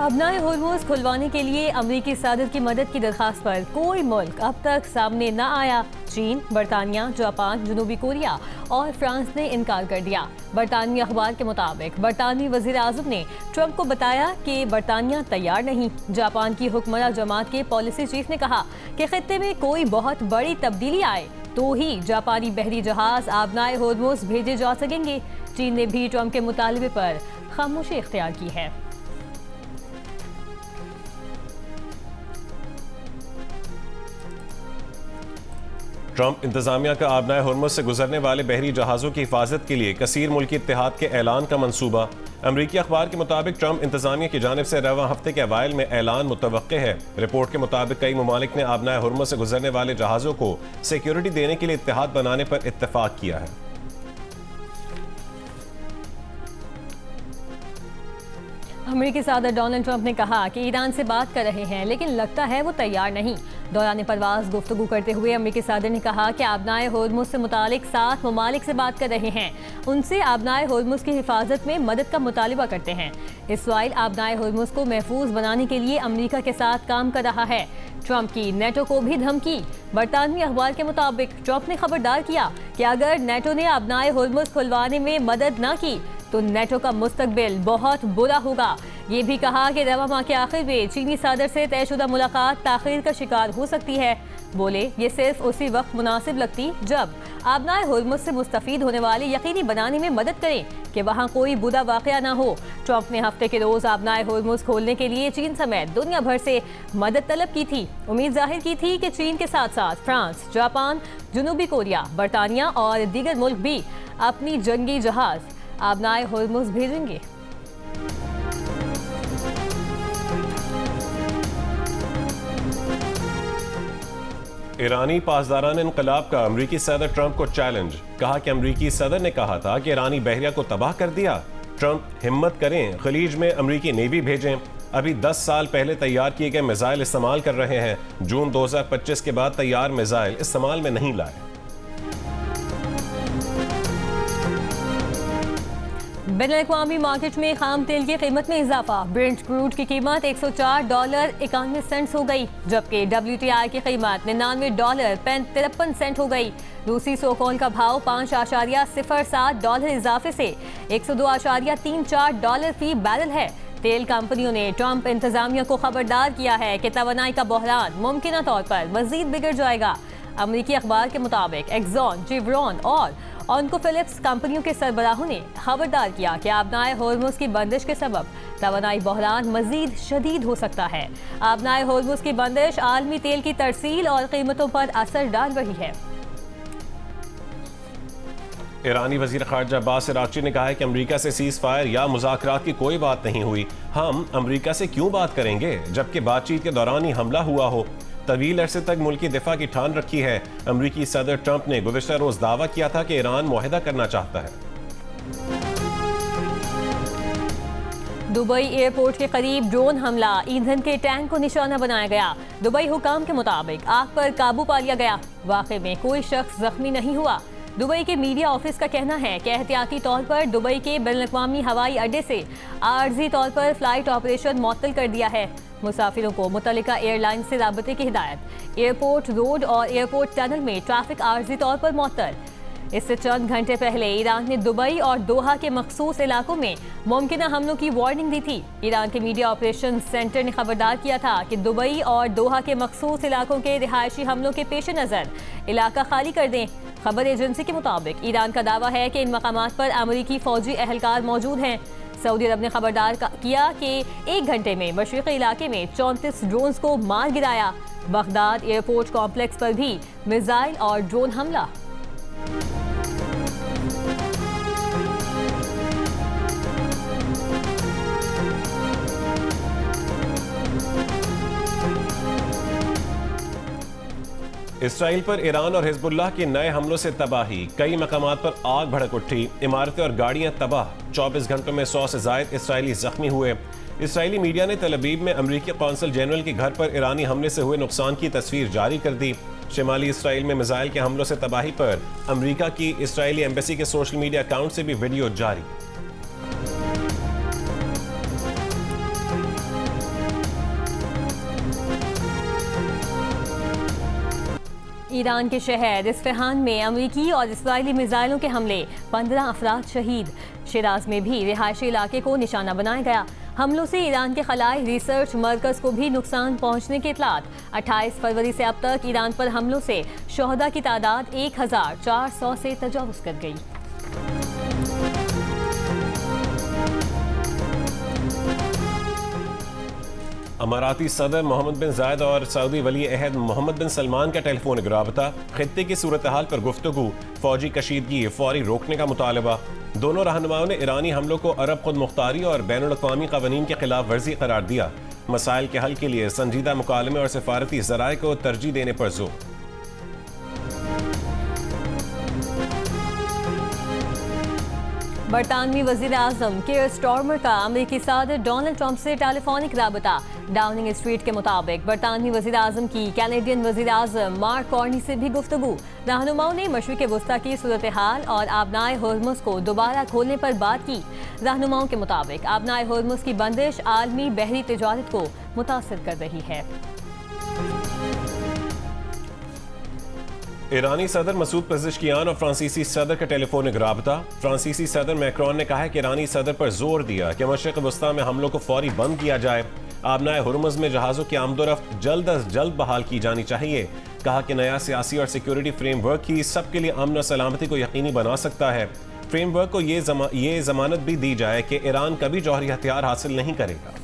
अपनाए होर्मुज़ खुलवाने के लिए अमरीकी सदर की मदद की दरखास्त पर कोई मुल्क अब तक सामने न आया। चीन, बरतानिया, जापान, जनूबी कोरिया और फ्रांस ने इनकार कर दिया। बरतानवी अखबार के मुताबिक बरतानवी वज़ीर आज़म ने ट्रंप को बताया कि बरतानिया तैयार नहीं। जापान की हुक्मरान जमात के पॉलिसी चीफ ने कहा कि खित्ते में कोई बहुत बड़ी तब्दीली आए तो ही जापानी बहरी जहाज अपनाए होर्मुज़ भेजे जा सकेंगे। चीन ने भी ट्रंप के मुतालबे पर खामोशी इख्तियार की है। ट्रंप इंतजामिया का आबनाए होर्मुज़ से गुजरने वाले बहरी जहाज़ों की हिफाजत के लिए कसीर मुल्की इत्तेहाद के ऐलान का मंसूबा। अमरीकी अखबार के मुताबिक ट्रंप इंतजामिया की जानिब से रवां हफ्ते के अवाइल में ऐलान मुतवक्के है। रिपोर्ट के मुताबिक कई ममालिक ने आबनाए होर्मुज़ से गुजरने वाले जहाज़ों को सिक्योरिटी देने के लिए इत्तेहाद बनाने पर इत्तेफाक किया है। अमेरिकी सदर डोनाल्ड ट्रंप ने कहा कि ईरान से बात कर रहे हैं, लेकिन लगता है वो तैयार नहीं। दौरान परवाज गुफ्तगू करते हुए अमेरिकी सदर ने कहा कि आबनाए होर्मुज़ से मुतालिक 7 ममालिक से बात कर रहे हैं, उनसे आबनाए होर्मुज़ की हिफाजत में मदद का मुतालिबा करते हैं। इसराइल आबनाए होर्मुज़ को महफूज बनाने के लिए अमेरिका के साथ काम कर रहा है। ट्रंप की नेटो को भी धमकी। बरतानवी अखबार के मुताबिक ट्रंप ने खबरदार किया कि अगर नेटो ने आबनाए होर्मुज़ खुलवाने में मदद न की तो नेटो का मुस्तकबिल बहुत बुरा होगा। ये भी कहा कि रवा माह के आखिर में चीनी सदर से तयशुदा मुलाकात ताखीर का शिकार हो सकती है। बोले ये सिर्फ उसी वक्त मुनासिब लगती जब आबनाए होर्मुज़ से मुस्तफीद होने वाले यकीनी बनाने में मदद करें कि वहाँ कोई बुरा वाक़या ना हो। ट्रंप ने हफ्ते के रोज़ आबनाए होर्मुज़ खोलने के लिए चीन समेत दुनिया भर से मदद तलब की थी। उम्मीद जाहिर की थी कि चीन के साथ साथ फ्रांस, जापान, जनूबी कोरिया, बरतानिया और दीगर मुल्क भी अपनी जंगी जहाज़ आबनाए होर्मुज़ भेजेंगे। ईरानी पासदारान इनकलाब का अमरीकी सदर ट्रंप को चैलेंज। कहा कि अमरीकी सदर ने कहा था कि ईरानी बहरिया को तबाह कर दिया। ट्रंप हिम्मत करें, खलीज में अमरीकी नेवी भेजें। अभी 10 साल पहले तैयार किए गए मिसाइल इस्तेमाल कर रहे हैं। जून 2025 के बाद तैयार मिसाइल इस्तेमाल में नहीं लाए। बैनुल-अक़वामी मार्केट में खाम तेल की कीमत में इजाफा। ब्रेंट क्रूड की कीमत $104.91 हो गई, जबकि WTI की कीमत $99.53 हो गई। रूसी सोकोल का भाव $5.07 इजाफे से $102.34 फी बैरल है। तेल कंपनियों ने ट्रंप इंतजामिया को खबरदार किया है कि तवानाई का बहरान मुमकिन तौर पर मजीद बिगड़ जाएगा। अमरीकी अखबार के मुताबिक एक्सॉन, चिवरॉन और ऑनको फिलिप्स कंपनियों के सरबराहों ने खबरदार किया कि आबनाए होर्मुज़ की बंदिश के सबब तवानाई बहरान मजीद शदीद हो सकता है। आबनाए होर्मुज़ की बंदिश आलमी तेल की तरसील और कीमतों पर असर डाल रही है। ईरानी वजीर खारजा अब्बास अरागची ने कहा है कि अमरीका से सीज फायर या मुज़ाकरात की कोई बात नहीं हुई। हम अमरीका से क्यों बात करेंगे जबकि बातचीत के दौरान ही हमला हुआ हो। तवील अरसे तक मुल्की दिफा की ठान रखी है। अमरीकी सदर ट्रंप ने गुज़िश्ता रोज दावा किया था कि ईरान मुआहिदा करना चाहता है। दुबई एयरपोर्ट के करीब ड्रोन हमला, ईंधन के टैंक को निशाना बनाया गया। दुबई हुकाम के मुताबिक आग पर काबू पा लिया गया। वाक़े में कोई शख्स जख्मी नहीं हुआ। दुबई के मीडिया ऑफिस का कहना है कि एहतियाती तौर पर दुबई के बैनुल-अक़वामी हवाई अड्डे से आर्जी तौर पर फ्लाइट ऑपरेशन मुअत्तल कर दिया है। मुसाफिरों को मुतल्लिका एयरलाइन से राबते की हिदायत। एयरपोर्ट रोड और एयरपोर्ट टनल में ट्रैफिक आर्जी तौर पर मुअत्तल। इससे चंद घंटे पहले ईरान ने दुबई और दोहा के मखसूस इलाकों में मुमकिन हमलों की वार्निंग दी थी। ईरान के मीडिया ऑपरेशन सेंटर ने खबरदार किया था कि दुबई और दोहा के मखसूस इलाकों के रिहायशी हमलों के पेश नज़र इलाका खाली कर दें। खबर एजेंसी के मुताबिक ईरान का दावा है कि इन मकामात पर अमरीकी फौजी एहलकार मौजूद हैं। सऊदी अरब ने खबरदार किया कि 1 घंटे में मशरिकी इलाके में 34 ड्रोन्स को मार गिराया। बगदाद एयरपोर्ट कॉम्प्लेक्स पर भी मिसाइल और ड्रोन हमला। इसराइल पर ईरान और हिजबुल्लाह के नए हमलों से तबाही। कई मकामात पर आग भड़क उठी, इमारतें और गाड़ियां तबाह। 24 घंटों में 100 से जायद इसराइली जख्मी हुए। इसराइली मीडिया ने तल अवीव में अमरीकी कौंसल जनरल के घर पर ईरानी हमले से हुए नुकसान की तस्वीर जारी कर दी। शिमाली इसराइल में मिसाइल के हमलों से तबाही पर अमरीका की इसराइली एम्बेसी के सोशल मीडिया अकाउंट से भी वीडियो जारी। ईरान के शहर इस्फहान में अमेरिकी और इस्राएली मिसाइलों के हमले, 15 अफराद शहीद। शिराज में भी रिहायशी इलाके को निशाना बनाया गया। हमलों से ईरान के खलाई रिसर्च मरकज को भी नुकसान पहुंचने की इतलात। 28 फरवरी से अब तक ईरान पर हमलों से शोहदा की तादाद 1400 से तजावुज कर गई। अमाराती सदर मोहम्मद बिन जायद और सऊदी वली अहद मोहम्मद बिन सलमान का टेलीफोनिक राबता, खित्ते की सूरत हाल पर गुफ्तगू, फौजी कशीदगी फौरी रोकने का मुतालबा। दोनों रहनुमाओं ने ईरानी हमलों को अरब खुद मुख्तारी और बैनुल-अक़वामी क़वानीन के खिलाफ वर्जी करार दिया। मसाइल के हल के लिए संजीदा मुकालमे और सिफारती ज़राए को तरजीह देने पर जोर। बरतानवी वज़ीर आज़म कीर स्टारमर का अमेरिकी सदर डोनाल्ड ट्रंप से टेलीफोनिक राबता। डाउनिंग स्ट्रीट के मुताबिक बरतानवी वज़ीर आज़म की कैनेडियन वज़ीर आज़म मार्क कार्नी से भी गुफ्तगू। रहनुमाओं ने मशरिक़ वस्ता की सूरत हाल और आबनाए होर्मुज़ को दोबारा खोलने पर बात की। रहनुमाओं के मुताबिक आबनाए होर्मुज़ की बंदिश आलमी बहरी तिजारत को मुतासिर कर रही है। ईरानी सदर मसूद पेज़ेश्कियान और फ्रांसीसी सदर का टेलीफोनिक राबता। फ्रांसीसी सदर मैक्रोन ने कहा है कि ईरानी सदर पर जोर दिया कि मशरिक़ वस्ता में हमलों को फौरी बंद किया जाए। आबनाए हुर्मुज़ में जहाज़ों की आमदोरफ्त जल्द अज जल्द बहाल की जानी चाहिए। कहा कि नया सियासी और सिक्योरिटी फ्रेमवर्क ही सबके लिए अमन और सलामती को यकीनी बना सकता है। फ्रेमवर्क को ये जमानत भी दी जाए कि ईरान कभी जौहरी हथियार हासिल नहीं करेगा।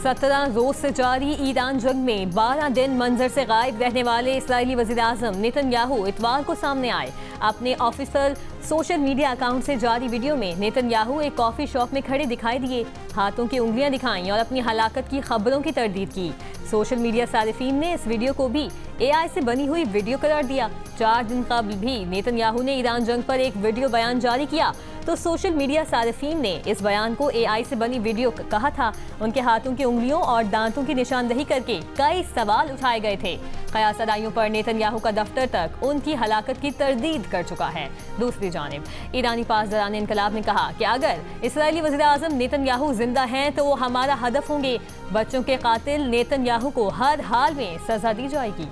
17 रोज से जारी ईरान जंग में 12 दिन मंजर से गायब रहने वाले इस्राएली वज़ीर आज़म नेतन्याहू इतवार को सामने आए। अपने ऑफिशियल सोशल मीडिया अकाउंट से जारी वीडियो में नेतन्याहू एक कॉफी शॉप में खड़े दिखाई दिए, हाथों की उंगलियां दिखाईं और अपनी हलाकत की खबरों की तरदीद की। सोशल मीडिया सारिफीन ने इस वीडियो को भी AI से बनी हुई वीडियो करार दिया। 4 दिन कबल भी नेतन्याहू ने ईरान जंग पर एक वीडियो बयान जारी किया तो सोशल मीडिया सारिफीन ने इस बयान को AI से बनी वीडियो कहा था। उनके हाथों की उंगलियों और दांतों की निशानदही करके कई सवाल उठाए गए थे। कयास अदाइयों पर नेतन्याहू का दफ्तर तक उनकी हलाकत की तरदीद कर चुका है। दूसरी जानिब ईरानी पासदारान इनकलाब ने कहा कि अगर इस्राएली वज़ीर आज़म नेतन्याहू जिंदा हैं तो वो हमारा हदफ होंगे। बच्चों के कातिल नेतन्याहू को हर हाल में सजा दी जाएगी।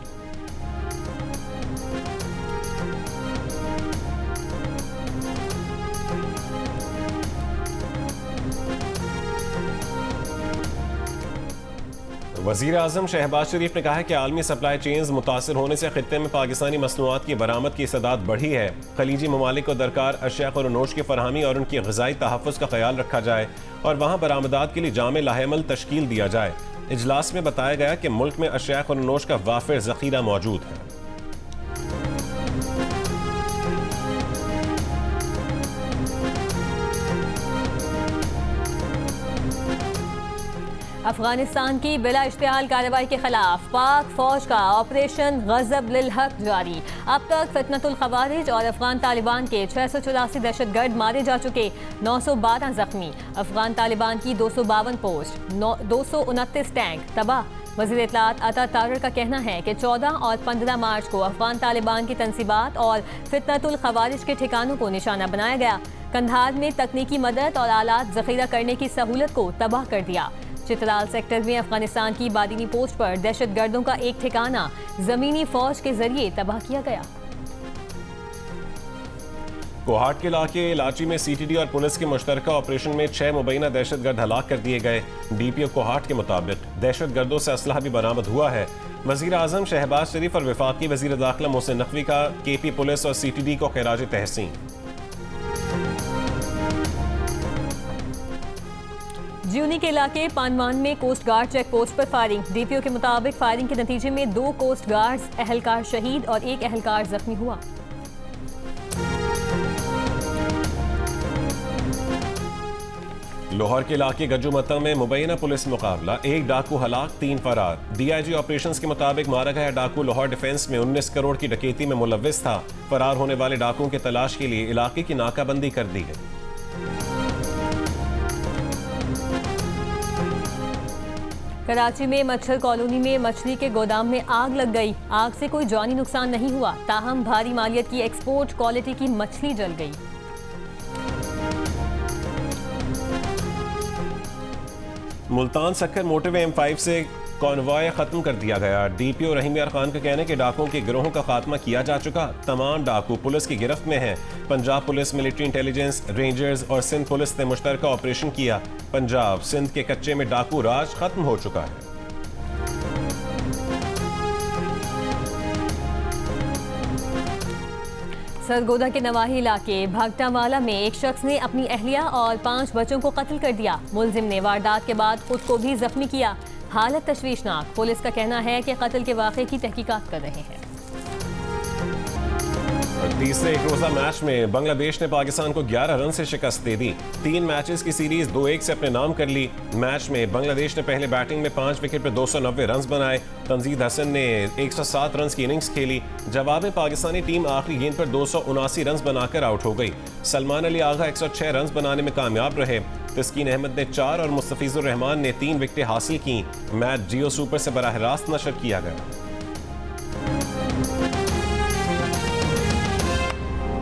वज़ीर आज़म शहबाज शरीफ ने कहा है कि आलमी सप्लाई चेन्स मुतासर होने से खित्ते में पाकिस्तानी मसनूआत की बरामद की इस्तेदाद बढ़ी है। खलीजी ममालिक को दरकार अशिया ख़ुर-ओ-नोश की फरहमी और उनकी ग़िज़ाई तहफ़्फ़ुज़ का ख्याल रखा जाए और वहाँ बरामदात के लिए जामे लाहेमल तश्कील दिया जाए। इजलास में बताया गया कि मुल्क में अशिया ख़ुर-ओ-नोश का वाफिर ज़ख़ीरा मौजूद है। अफगानिस्तान की बिला इश्तिहाल कार्रवाई के खिलाफ पाक फौज का ऑपरेशन गज़ब लिल हक जारी। अब तक फितनतुल खवारिज और अफगान तालिबान के 684 दहशतगर्द मारे जा चुके, 912 जख्मी। अफगान तालिबान की 252 पोस्ट, 229 टैंक तबाह। वज़ीर इत्तलात अता तारर का कहना है कि 14 और 15 मार्च को अफगान तालिबान की तंसीबात और फितनतुल खवारिज के ठिकानों को निशाना बनाया गया। कंधार में तकनीकी मदद और आलात ज़ख़ीरा करने की सहूलत को तबाह कर दिया। चित्राल सेक्टर में अफगानिस्तान की बादिनी पोस्ट पर दहशतगर्दों का एक ठिकाना ज़मीनी फौज के जरिए तबाह किया गया। कोहाट के इलाके इलाची में CTD और पुलिस के मुश्तरका ऑपरेशन में 6 मुबैना दहशतगर्द हलाक कर दिए गए। DPO कोहाट के मुताबिक दहशतगर्दों से असलहा भी बरामद हुआ है। वज़ीर आज़म शहबाज शरीफ और वफाकी वज़ीर दाखिला मोहसिन नकवी का KP पुलिस और CTD को खिराज तहसीन। ज्यूनी के इलाके पानवान में कोस्ट गार्ड चेक पोस्ट पर फायरिंग। DPO के मुताबिक फायरिंग के नतीजे में 2 कोस्ट गार्ड्स एहलकार शहीद और 1 एहलकार जख्मी हुआ। लाहौर के इलाके गज्जूमता में मुबैना पुलिस मुकाबला, 1 डाकू हलाक, 3 फरार। DIG ऑपरेशंस के मुताबिक मारा गया डाकू लाहौर डिफेंस में 19 करोड़ की डकैती में मुलव्विस था। फरार होने वाले डाकुओं की तलाश के लिए इलाके की नाकाबंदी कर दी गई। कराची में मच्छर कॉलोनी में मछली के गोदाम में आग लग गई। आग से कोई जानी नुकसान नहीं हुआ, ताहम भारी मालियत की एक्सपोर्ट क्वालिटी की मछली जल गई। मुल्तान सक्कर मोटरवे M5 से कॉन्वॉय खत्म कर दिया गया। DPO रहीम यार खान का कहना है कि डाकुओं के गिरोहों का खात्मा किया जा चुका, तमाम डाकू पुलिस की गिरफ्त में हैं। Punjab police, military intelligence, rangers और सिंध पुलिस ने मुश्तरका ऑपरेशन किया। पंजाब सिंध के कच्चे में डाकू राज खत्म हो चुका है। सरगोदा के नवाही इलाके भागटावाला में एक शख्स ने अपनी अहलिया और 5 बच्चों को कत्ल कर दिया। मुलजिम ने वारदात के बाद खुद को भी जख्मी किया। हालत तशवीशनाक। पुलिस का कहना है कि कत्ल के वाक़े की तहकीकात कर रहे हैं। तीसरे एक रोजा मैच में बांग्लादेश ने पाकिस्तान को 11 रन से शिकस्त दे दी। 3 मैचेस की सीरीज 2-1 से अपने नाम कर ली। मैच में बांग्लादेश ने पहले बैटिंग में 5 विकेट पर 290 रन बनाए। तंजीद हसन ने 107 रन की इनिंग्स खेली। जवाब में पाकिस्तानी टीम आखिरी गेंद पर 279 रन बनाकर आउट हो गई। सलमान अली आगा 106 रन बनाने में कामयाब रहे। तस्कीन अहमद ने 4 और मुस्तफिजुर रहमान ने 3 विकेटें हासिल की। मैच जियो सुपर से बराह रास्त नशर किया गया।